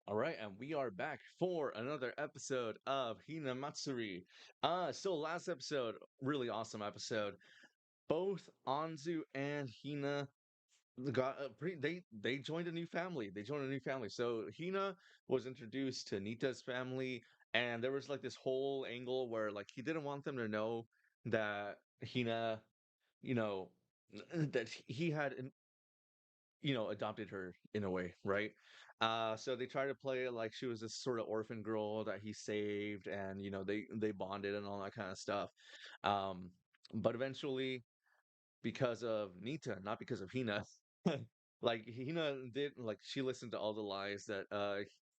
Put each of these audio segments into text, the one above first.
All right, and we are back for another episode of Hinamatsuri. So last episode, really awesome episode. Both Anzu and Hina got they joined a new family. They joined a new family. So Hina was introduced to Nita's family, and there was like this whole angle where like he didn't want them to know that Hina, you know, that he had adopted her in a way, right? So they try to play it like she was this sort of orphan girl that he saved, and they bonded and all that kind of stuff. Um, but eventually, because of Nita, not because of Hina, like Hina did, like she listened to all the lies that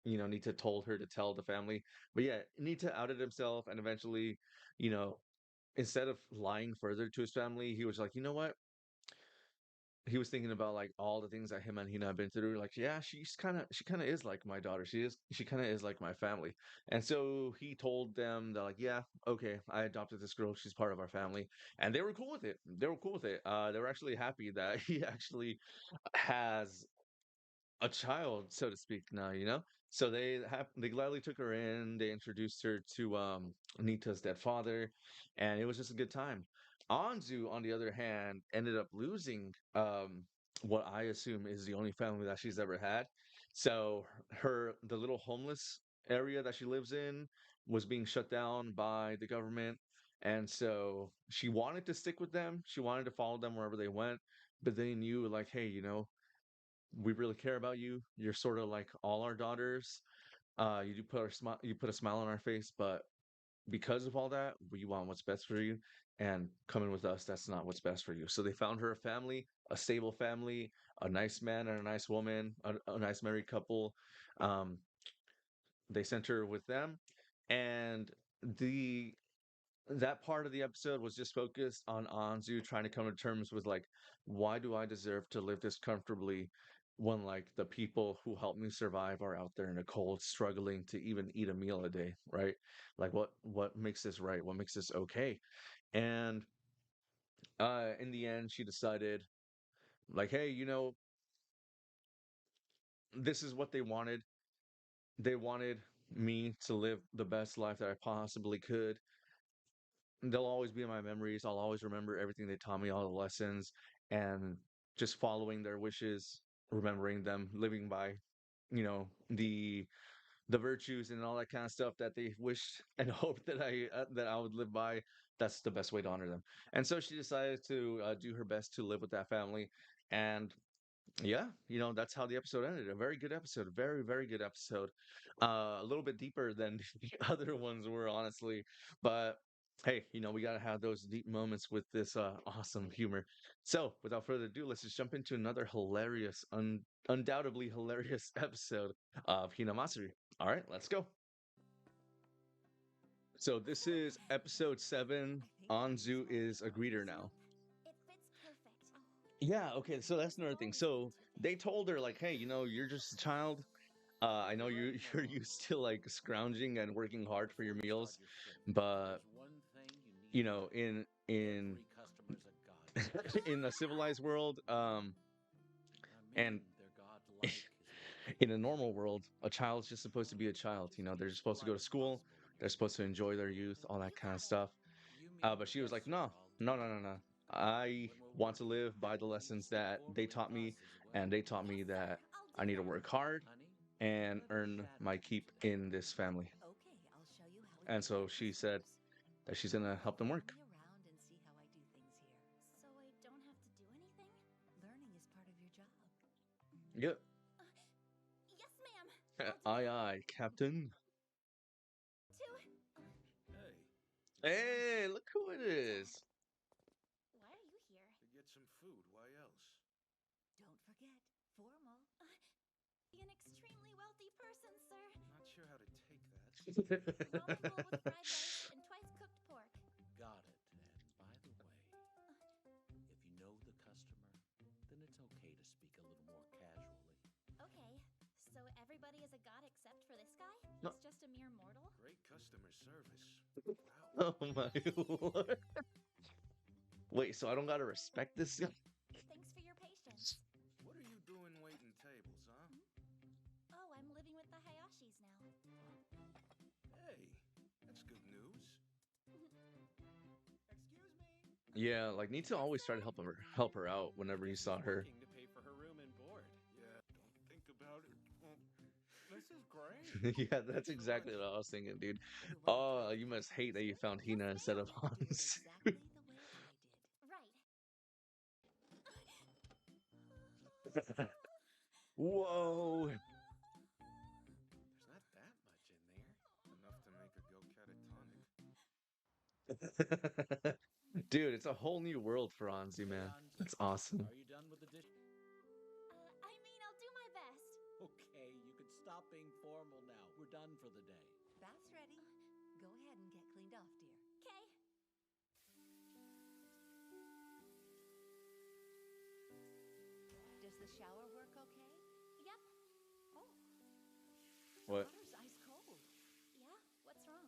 Nita told her to tell the family. But yeah, Nita outed himself, and eventually, you know, instead of lying further to his family, he was like, you know what? He was thinking about like all the things that him and Hina have been through. Like, yeah, she kind of is like my daughter. She kind of is like my family. And so he told them that like, yeah, okay, I adopted this girl. She's part of our family, and they were cool with it. They were cool with it. They were actually happy that he actually has a child, so to speak, now, you know? So they gladly took her in, they introduced her to Anita's dead father, and it was just a good time. Anzu, on the other hand, ended up losing what I assume is the only family that she's ever had. So the little homeless area that she lives in was being shut down by the government. And so she wanted to stick with them. She wanted to follow them wherever they went, but they knew like, hey, we really care about you. You're sort of like all our daughters. You do put you put a smile on our face, but because of all that, we want what's best for you. And coming with us, that's not what's best for you. So they found her a family, a stable family, a nice man and a nice woman, a nice married couple. Um, they sent her with them, and the that part of the episode was just focused on Anzu trying to come to terms with like, why do I deserve to live this comfortably when like the people who helped me survive are out there in the cold, struggling to even eat a meal a day, right? Like what makes this right? What makes this okay? And in the end, she decided like, hey, this is what they wanted. They wanted me to live the best life that I possibly could. They'll always be in my memories. I'll always remember everything they taught me, all the lessons, and just following their wishes, remembering them, living by, the virtues and all that kind of stuff that they wished and hoped that I would live by. That's the best way to honor them. And so she decided to do her best to live with that family, and yeah, that's how the episode ended. A very good episode, a very, very good episode. A little bit deeper than the other ones were, honestly. But hey, we gotta have those deep moments with this awesome humor. So, without further ado, let's just jump into another hilarious, undoubtedly hilarious episode of Hinamatsuri. All right, let's go. So this is episode 7. Anzu is a greeter now. Yeah, okay, so that's another thing. So they told her like, hey, you're just a child. I know you're used to like scrounging and working hard for your meals, but in in a civilized world, and in a normal world, a child's just supposed to be a child. They're just supposed to go to school, they're supposed to enjoy their youth, all that kind of stuff. But she was like, no, no, no, no, no. I want to live by the lessons that they taught me, and they taught me that I need to work hard and earn my keep in this family. And so she said that she's gonna help them work. Yep. Aye, aye, Captain. Hey, look who it is. To get some food, why else? Not sure how to take that. Got it. And by the way, if you know the customer, then it's okay to speak a little more casually. No. Great customer service. Wow. Oh my lord. Wait, so I don't gotta respect this guy? What are you doing waiting tables, huh? Hayashi's now. Hey, that's good news. Excuse me. Yeah, like Nita always tried to help her out whenever he Guess saw he's her. working to pay for her room and board. Yeah, don't think about it. This is great. Yeah, that's Thanks so exactly much. what I was thinking, dude. You're running Oh, you trains must across hate that campus you here? found Hina instead of Yes, Do it Hans. exactly the way I did. Right. Whoa. There's not that much in there. Enough to make her go catatonic. Dude, it's a whole new world for Anzu, Hey, man. Anzu. That's awesome. Are you done with the dish? I mean, I'll do my best. Okay, you can stop being formal now. We're done for the day. Bath's ready. Go ahead and get cleaned off, dear. Okay. Does the shower work okay? Yep. Oh, What? water's ice cold. Yeah? What's wrong?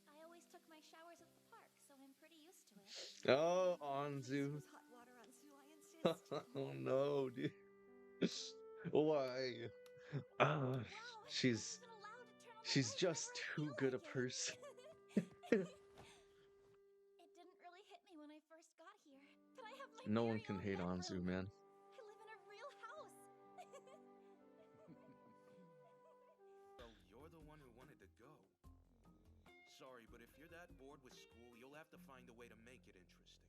I always took my showers at the park, so I'm pretty used to it. Oh, Please Anzu. use hot water on Sue, I insist. Oh no, dude. Why? Ah, Wow, I she's wasn't allowed to turn on the she's light just whenever I too feel good a like it. person. It didn't really hit me when I first got here, but I have my No one very can own hate bedroom. Anzu, man. I live in a real house. So you're the one who wanted to go. Sorry, but if you're that bored with school, you'll have to find a way to make it interesting.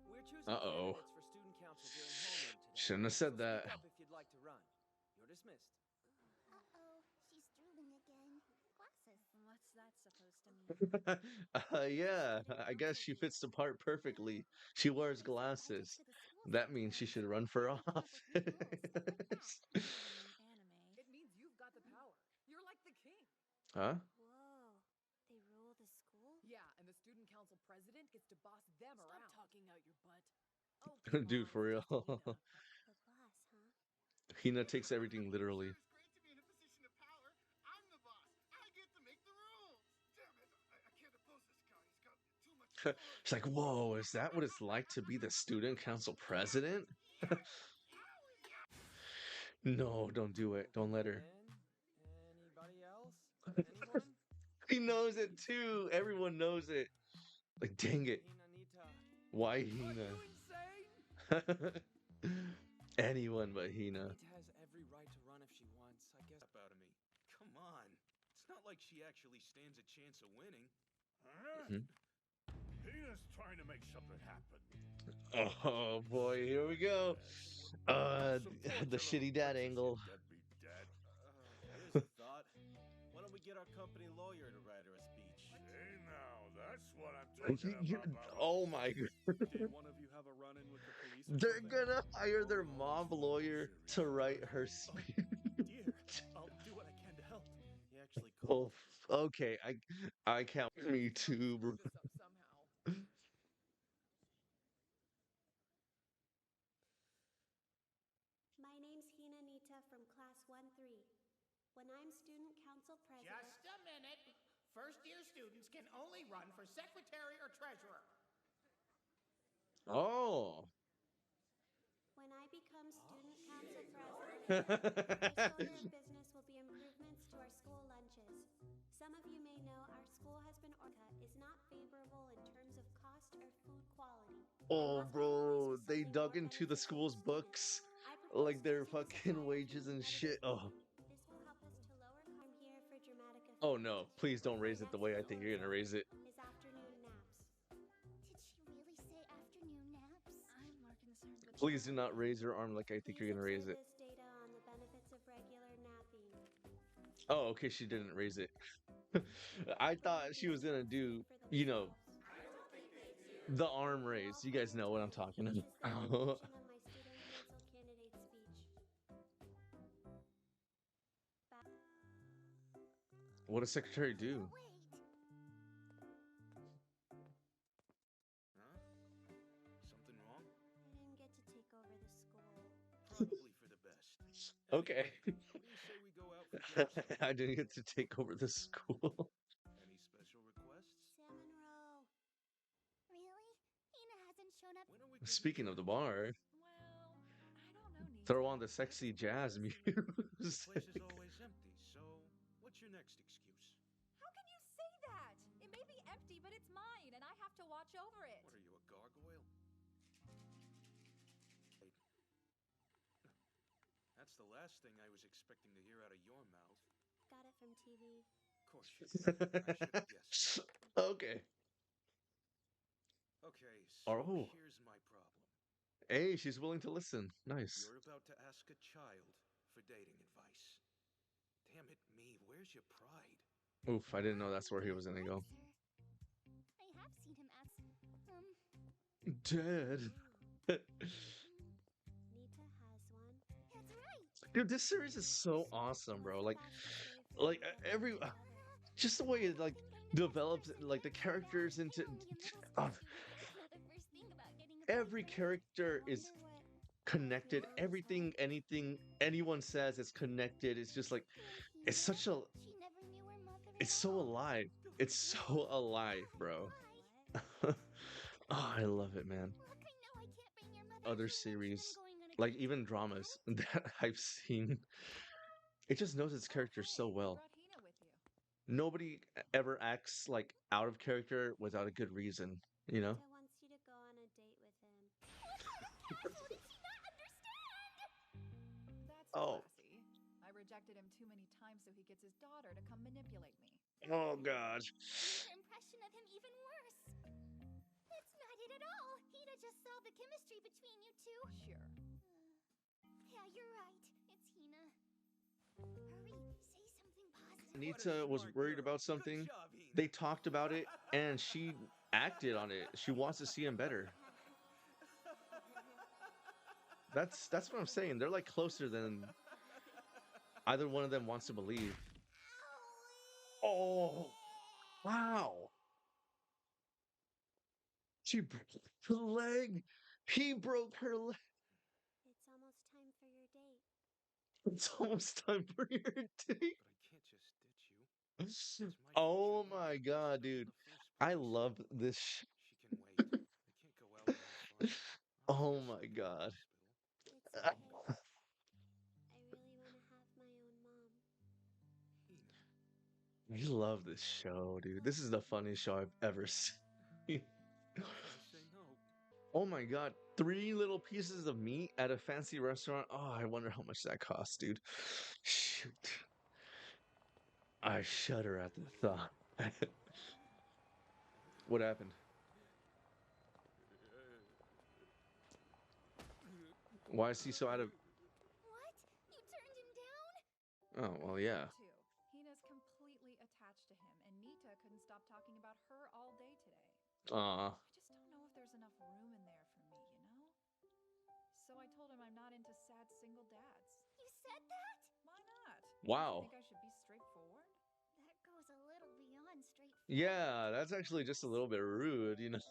We're choosing Uh-oh. candidates for student council during homeroom today. Shouldn't have said So that. speak up if you'd like to run. You're dismissed. Uh-oh, she's drooling again. Glasses. What's that supposed to mean? Yeah, I guess she fits the part perfectly. She wears glasses. That means she should run for office. In anime. It means you've got the power. You're like the king. Huh? Whoa, they rule the school? Yeah, and the student council president gets to boss them around. Stop talking out your butt. Oh, Dude, for real. The boss, huh? Hina takes everything literally. It's great to be in a position of power. I'm the boss. I get to make the rules. Damn it. I can't oppose this guy. He's got too much authority. It's like, whoa, is that what it's like to be the student council president? No, don't do it. Don't let her. Anybody else? Anyone? He knows it too. Everyone knows it. Like, dang it. Hinanita. Why Are you Hina? insane? Anyone but Hina. Nita has every right to run if she wants. I guess. Up out of me. Come on. It's not like she actually stands a chance of winning. Mhm. Hina's trying to make something happen. Oh boy, here we go. The shitty dad angle. Deadbeat dad. Here's a thought. Why don't we get our company lawyer to write her a speech? Hey now, that's what I'm talking about. Oh my god. Did one of you have a run-in with the police? Or They're something? gonna hire their mob lawyer to write her speech. Dear, I'll do what I can to help. He actually Oh, called. okay, I count me too, bro. This up somehow. My name's Hinanita from class 1-3. When I'm student council president, Just a minute. First year students can only run for secretary or treasurer. Oh. when I become student council president, my first order of business will be improvements to our school lunches. Some of you may know our school has been is not favorable in terms of cost or food quality. Oh, bro, they dug into the school's books, like their fucking wages and shit. Oh. This will help us to lower crime here for dramatic effect. Oh no, please don't raise it the way I think you're gonna raise it. Is afternoon naps. Did she really say afternoon naps? I'm more concerned with. Please do not raise your arm like I think you're gonna raise it. This data on the benefits of regular napping. Oh, okay, she didn't raise it. I thought she was gonna do, you know, the arm raise. You guys know what I'm talking This is the about. conclusion of my student council candidate speech. What does secretary do? Wait. Huh? Something wrong? I didn't get to take over the school. Probably for the best. Okay. What do you say we go out for drinks? I didn't get to take over the school. Any special requests? Salmon roe. Really? Hina hasn't shown up. When are we getting Speaking of the bar, Well, I don't know, Throw on the sexy jazz music. The place is always empty, so what's your next excuse? How can you say that? It may be empty, but it's mine, and I have to watch over it. What are you, a gargoyle? Hey, that's the last thing I was expecting to hear out of your mouth. Got it from TV. Of course you did. I should have guessed that. Okay. Okay, so Oh, here's my problem. hey, she's willing to listen. Nice. You're about to ask a child for dating advice. Damn it, me, where's your pride? Oof, I didn't know that's where he was gonna go. Sir. I have seen him ask, Dead. Nita has one. that's right. Dude, this series is so awesome, bro. What's the Like fastest way for every you to get each other? just the way it like develops like the characters into uh, every character I is wonder what connected. Hina's Everything, like. anything anyone says is connected. It's just like it's such a She never knew her mother it's at so all. alive. It's so alive, bro. What? Oh, I love it, man. Look, I know I can't bring your mother Other here, but I'm series, going on a like date even with Hina. dramas that I've seen, it just knows its characters so Oh, hey, you well. brought Hina with you. Nobody ever acts like out of character without a good reason, you know? Nita wants you to go on a date with him. How did she not understand? That's Oh, classy. I rejected him too many times so he gets his daughter to come manipulate me. oh God. Made your impression of him even worse. That's not it at all. Hina just saw the chemistry between you two. Sure. Yeah, you're right. It's Hina. Hurry, say something positive. Anita was Smart worried girl. about Good something. job, Hina. They talked about it and she acted on it. She wants to see him better. That's what I'm saying. They're like closer than either one of them wants to believe. Oh, wow. She broke her leg. He broke her leg. It's almost time for your date. It's almost time for your date. But I can't just ditch you. It's my Oh future my wife that God, spilled in dude. the first I place. love this. She can wait. I can't go out without fun. I'll Oh fix my something in God. the hospital. It's okay. I really want to have my own mom. Hina, I love this show, dude. This is the funniest show I've ever seen. how can I say no? Oh my God. 3 little pieces of meat at a fancy restaurant. Oh, I wonder how much that costs, dude. Shoot. I shudder at the thought. What happened? Why is he so out of. What? You turned him down? Oh, well, yeah. Too. Hina's completely attached to him, and Nita couldn't stop talking about her all day today. Aw. I just don't know if there's enough room in there for me, you know? So I told him I'm not into sad single dads. You said that? Why not? Wow. Think I should be straightforward? That goes a little beyond straightforward. Yeah, that's actually just a little bit rude, you know?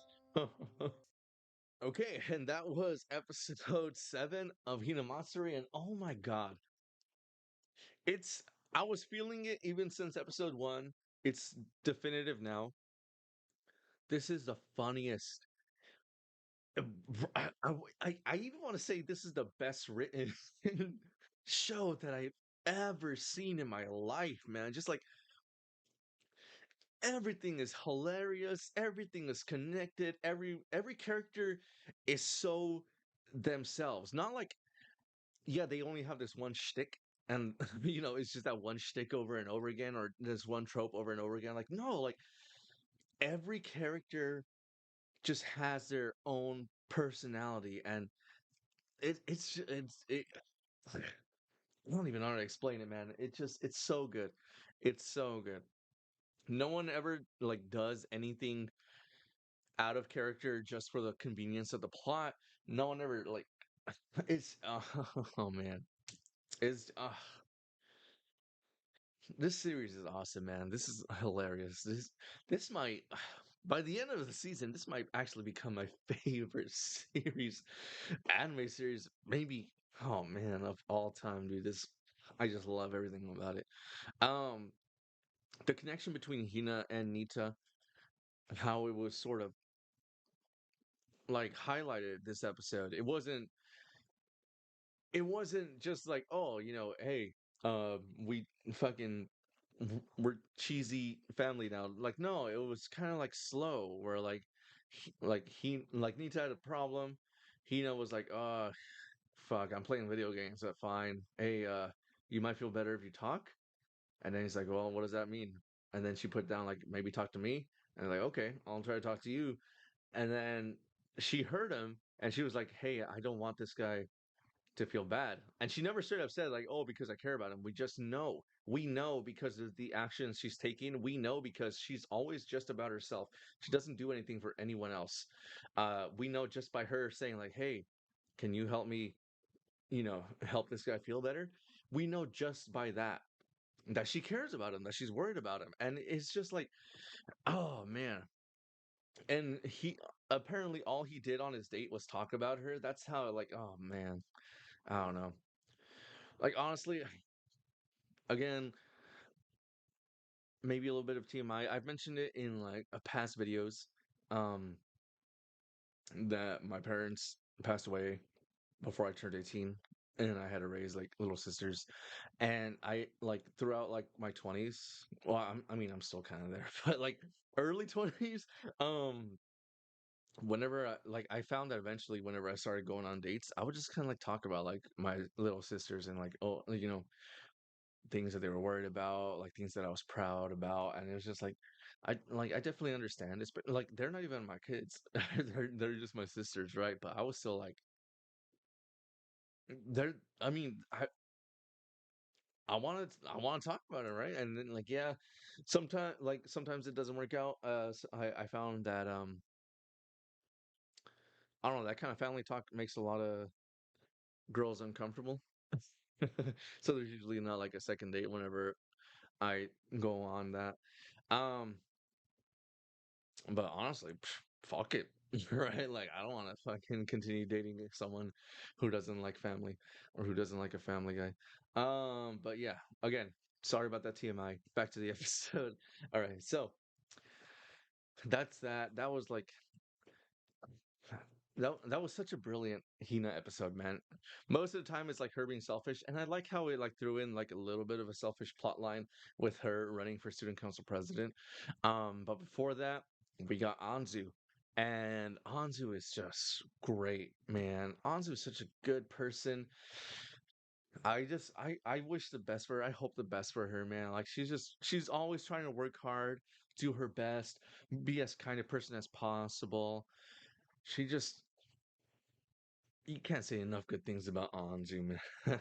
Okay, and that was episode 7 of Hinamatsuri, and oh my God. It's. I was feeling it even since episode 1. It's definitive now. This is the funniest. I even want to say this is the best written show that I've ever seen in my life, man. Just like everything is hilarious, everything is connected, every character is so themselves. Not like yeah, they only have this one shtick and it's just that one shtick over and over again, or this one trope over and over again. Like, no, like every character just has their own personality and it I don't even know how to explain it, man. It's so good. It's so good. No one ever like does anything out of character just for the convenience of the plot. No one ever like it's oh man. It's this series is awesome, man. This is hilarious. This might by the end of the season, this might actually become my favorite series, anime series, maybe. Oh man, of all time, dude. This I just love everything about it. Um, the connection between Hina and Nita, how it was sort of like highlighted this episode. It wasn't. it wasn't just like, oh, hey, we fucking we're cheesy family now. Like, no, it was kind of like slow, where like Nita had a problem. Hina was like, fuck, I'm playing video games. That's fine. Hey, you might feel better if you talk. And then he's like, well, what does that mean? And then she put down like, maybe talk to me. And like, okay, I'll try to talk to you. And then she heard him, and she was like, hey, I don't want this guy to feel bad. And she never straight up said like, oh, because I care about him. We just know. We know because of the actions she's taking. We know because she's always just about herself. She doesn't do anything for anyone else. We know just by her saying like, hey, can you help me, help this guy feel better? We know just by that she cares about him, that she's worried about him. And it's just like, oh man. And he apparently all he did on his date was talk about her. That's how like, oh man. I don't know. Like honestly, again, maybe a little bit of TMI. I've mentioned it in like a past videos, um, that my parents passed away before I turned 18, and I had to raise like little sisters. And I like throughout like my 20s, well, I'm still kind of there, but like early 20s, um, whenever I found that eventually whenever I started going on dates, I would just kind of like talk about like my little sisters and like, oh, things that they were worried about, like things that I was proud about. And it was just like, I definitely understand this, but like they're not even my kids. They're just my sisters, right? But I was still like, they're I mean, I want to talk about it, right? And then like, yeah, sometimes it doesn't work out. I found that I don't know, that kind of family talk makes a lot of girls uncomfortable. So there's usually not like a second date whenever I go on that. Um, but honestly, fuck it, right? Like, I don't want to fucking continue dating someone who doesn't like family or who doesn't like a family guy. But yeah, again, sorry about that TMI. Back to the episode. All right, so that's that. That was like that was such a brilliant Hina episode, man. Most of the time it's like her being selfish, and I like how it like threw in like a little bit of a selfish plot line with her running for student council president. But before that, we got Anzu. And Anzu is just great, man. Anzu is such a good person. I wish the best for her. I hope the best for her, man. Like she's always trying to work hard, do her best, be as kind of person as possible. She just You can't say enough good things about Anju, man.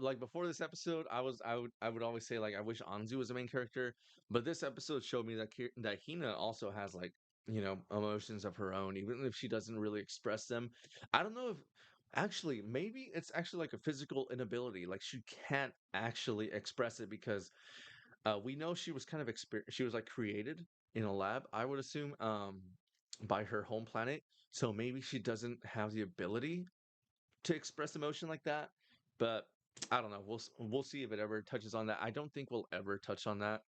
Like before this episode, I would always say like I wish Anzu was the main character, but this episode showed me that Hina also has like emotions of her own, even if she doesn't really express them. I don't know if actually maybe it's actually like a physical inability, like she can't actually express it because we know she was kind of she was like created in a lab, I would assume, by her home planet. So maybe she doesn't have the ability to express emotion like that. But I don't know. We'll see if it ever touches on that. I don't think we'll ever touch on that.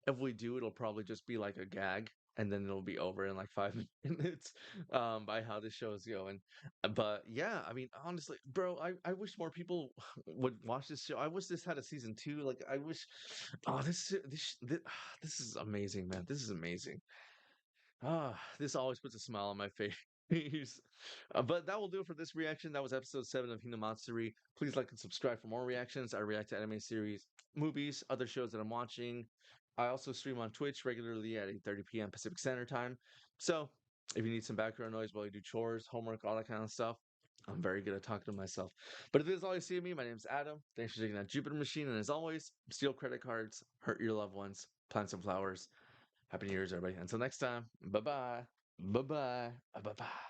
If we do, it'll probably just be like a gag, and then it'll be over in like 5 minutes, by how this show is going. But yeah, I mean, honestly, bro, I wish more people would watch this show. I wish this had a season two. Like, I wish. Oh, this is amazing, man. This is amazing. This always puts a smile on my face. But that will do it for this reaction. That was episode 7 of Hinamatsuri. Please like and subscribe for more reactions. I react to anime series, movies, other shows that I'm watching. I also stream on Twitch regularly at 8:30 p.m. Pacific Standard Time. So if you need some background noise while you do chores, homework, all that kind of stuff, I'm very good at talking to myself. But if this is all you see of me, my name is Adam. Thanks for taking that Jupiter machine. And as always, steal credit cards, hurt your loved ones, plant some flowers. Happy New Year's, everybody. Until next time, bye bye. Bye bye. Bye bye.